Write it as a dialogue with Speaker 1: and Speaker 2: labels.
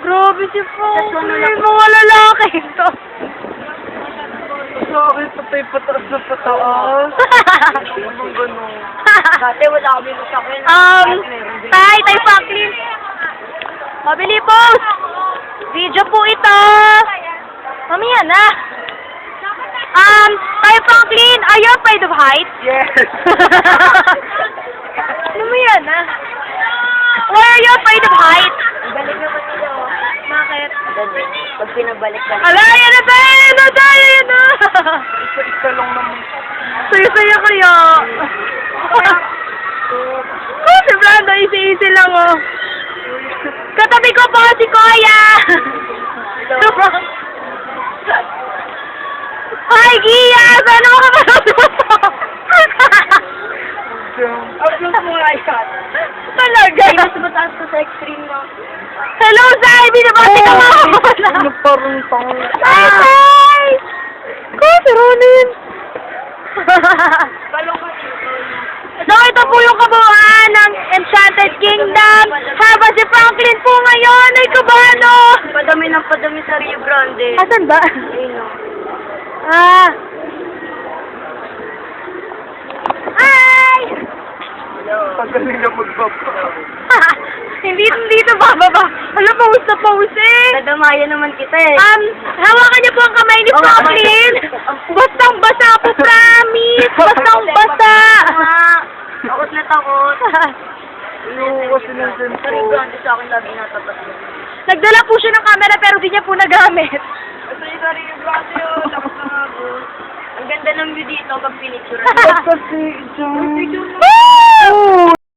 Speaker 1: Grabe si Franklin.
Speaker 2: Tapos ano lang-
Speaker 1: Mga lalaki ito.
Speaker 3: Sorry, patay pataas na pataas. Anong gano'n?
Speaker 2: Dati wala kami masakyan.
Speaker 1: Tay Franklin. Mabili post. Video po ito. Mamaya na. Tay Franklin, are you afraid of heights?
Speaker 3: Yes!
Speaker 1: Mamaya na. Why are you afraid of heights?
Speaker 2: Balik na kasi daw.
Speaker 1: Bakit?
Speaker 2: Ganun. Pag pinabalik-balik.
Speaker 1: Ala, yan na tayo! Yan na tayo! Yan na!
Speaker 3: Isa lang naman.
Speaker 1: Saya-saya kaya. Oh, si Brando, easy-easy lang, oh. Katabi ko po si Kuya! Hi, Gia! Sana makapanood mo po?
Speaker 2: Upload mo nga shot.
Speaker 1: Talaga?
Speaker 2: Mas mataas ko sa extreme mo.
Speaker 1: Hello, Zay! Binabati ka mo!
Speaker 3: Ano parang tang...
Speaker 1: Hi! Ko, si Ronin!
Speaker 2: Balong ka.
Speaker 1: So, ito po yung kabuuan ng Enchanted Kingdom. Habang si Franklin po ngayon ay kabano.
Speaker 2: Padami ng padami sa Rio Grande.
Speaker 1: Asan ba?
Speaker 2: Ayun o.
Speaker 1: Ah. Hi!
Speaker 3: Pagaling na magbaba.
Speaker 1: Hindi dito bababa. Alam, pause na pause eh.
Speaker 2: Nadamayan naman kita eh.
Speaker 1: Hawakan niyo po ang kamay ni
Speaker 2: Oo,
Speaker 1: Franklin. Bastang-basa po, promise. Bastang-basa.
Speaker 2: Takot na takot.
Speaker 3: Ayoko kasi ng
Speaker 2: Sa Rio
Speaker 3: cellphone.
Speaker 2: Grande sa akin lagi natapat yun.
Speaker 1: Nagdala po siya ng camera pero di niya po nagamit.
Speaker 2: Ito yung sa Rio Grande yun. Takot na nga ako. Ang ganda ng view dito pag pinicture.
Speaker 3: Ba't kasi dyan?
Speaker 1: Woo!